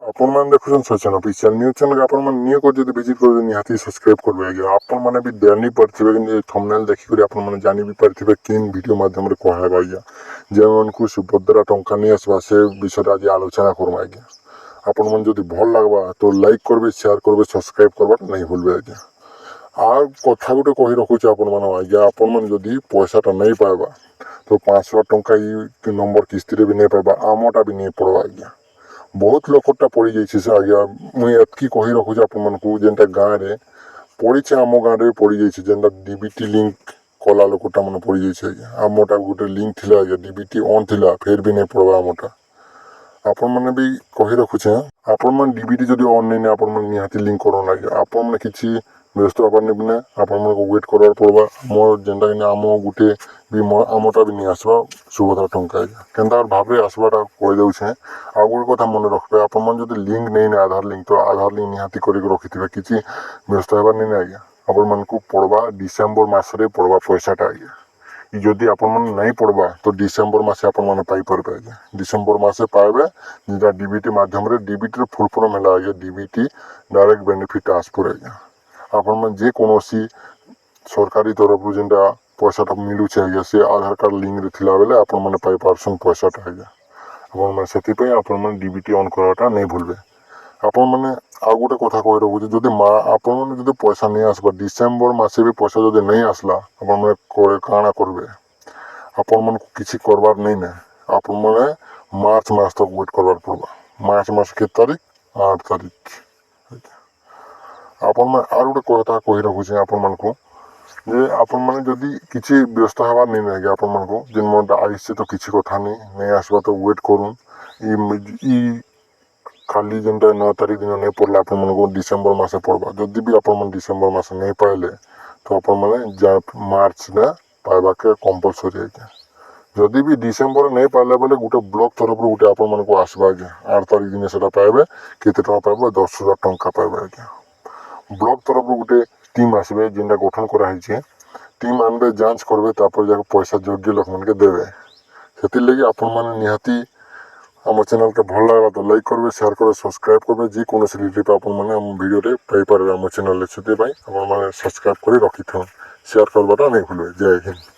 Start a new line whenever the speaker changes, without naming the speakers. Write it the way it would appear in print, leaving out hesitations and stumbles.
आपण मैंने देखुन सोचन ऑफिशियल न्यूज चैनल आपण मैंने नियो को जदी विजिट कर निहाती सब्सक्राइब करबे आगे आपण मैंने भी जानि परथिबे कि थंबनेल देखि कर आपण मैंने जानि भी परथिबे किन वीडियो माध्यम रे कहला बाइया जे मनकु सुभद्रा टंका नहीं आसबा से विषय आज आलोचना करबा आगे आपण मन जदी भल लागबा तो लाइक करबे शेयर करबे सब्सक्राइब करबा नहीं भूलबे आगे आ कथा गुटे कहि रखुछ आपण मन आगे आपण मन जदी पैसाटा नहीं पाबा तो 500 टंका ई नंबर किस्ती रे भी नहीं पाबा आमटा भी नहीं पड़बा आगे बहुत लोकटा पड़ जाइए से आज्ञा मुई एतकी कही रखुच आपको जेनटा गाँव में पड़ी आम गाँव में पड़ जाइए जेनटा डीबीटी लिंक कला लोकटा मन पड़ जाइए आज्ञा आमटा गोटे लिंक थिला आज्ञा डीबीटी ऑन थिला फिर भी नहीं पड़वा आमटा आपण मैंने भी कही रखुचे आपण मैंने डीबीटी जदि ऑन नहीं आपण मैंने निहाती लिंक करना आज्ञा आपण मैंने किसी व्यस्त हबार नहीं आपण मन को वेट करवार पड़वा मोर जेनटा कि आम गोटे भी आमटा भी नहीं आसवा सुभद्रा टंका केन्ता भाव आसवाटा कही दे आ गोटे कथा मन रखबे आपण मन जदि लिंक नहीं आधार लिंक तो आधार लिंक निहाती करके रखिथिबे किछि व्यस्त हबार नहीं आज्ञा आपण मन को पड़वा डिसेम्बर मासरे पड़वा पैसाटा आज्ञा जदि आपण मन नहीं पड़वा तो डिसेम्बर मासे आपण मन पाई परबे आज्ञा डिसेम्बर मासे पाइबे जेटा डीबीटी माध्यम रे डीबीटी रो फुल फॉर्म हैला आज्ञा डीबीटी डायरेक्ट बेनिफिट ट्रांसफर आज्ञा आपण मन जे कोनोसी सरकारी तरफ जेनटा पैसाटा मिलुचे आज्ञा से आधार कार्ड लिंक रे थिला बेले आपण मन पाई पारसन पैसाटा आज्ञा आपण मन सेति पे आपण मन डीबीटी ऑन कराटा नहीं भूलबे आपण माने आ गोटे कथा कहि रखुचे जदि आपण माने जदि पैसा नहीं आसबा डिसेम्बर मासे भी पैसा जदि नहीं आसला आपण माने काना करबे आपण मन किछि करबार नहीं ना आपण माने मार्च मास तक वेट करबार पड़बा मार्च मास के तारीख 8 तारीख आपण माने आर गोटे कथा कहि रखुचे आपण मन को जे आपण माने जदि किछि व्यस्त हबार नहीं ना आपण मन को जिन मन आइसे तो किछि कथा नहीं आसबा तो वेट करूँ ई खाली जेनटा 9 तारीख दिन नहीं पड़ला आपण मन को डिसेम्बर मासे पड़बा जदि भी आपण मन डिसेम्बर मासे नहीं पाइले तो आपण माने मार्च में पाइबा के कंपलसरी है जदि भी डिसेम्बर नहीं पाइले बोले गोटे ब्लॉक तरफ गोटे आपण मन को आसबा आज्ञा 8 तारीख दिन सेटा पाइबे केते टका पाइबे 10,000 टंका पाइबे आज्ञा ब्लॉक तरफ गोटे टीम आसबे जेनटा गठन करा हिचे टीम आनबे जांच करबे तापर जाके पैसा योग्य लोक मन के देबे सेति लगी आपण माने निहाती आम चैनल के भल लगा तो लाइक करबे शेयर करबे सब्सक्राइब करबे जे कोनो रिलीफ आपण माने हम वीडियो रे पाई पारबे आम चैनल रे सेति पई आपण माने सब्सक्राइब करी रखिथौ शेयर करबाटा नहीं भूलबे जय हिंद।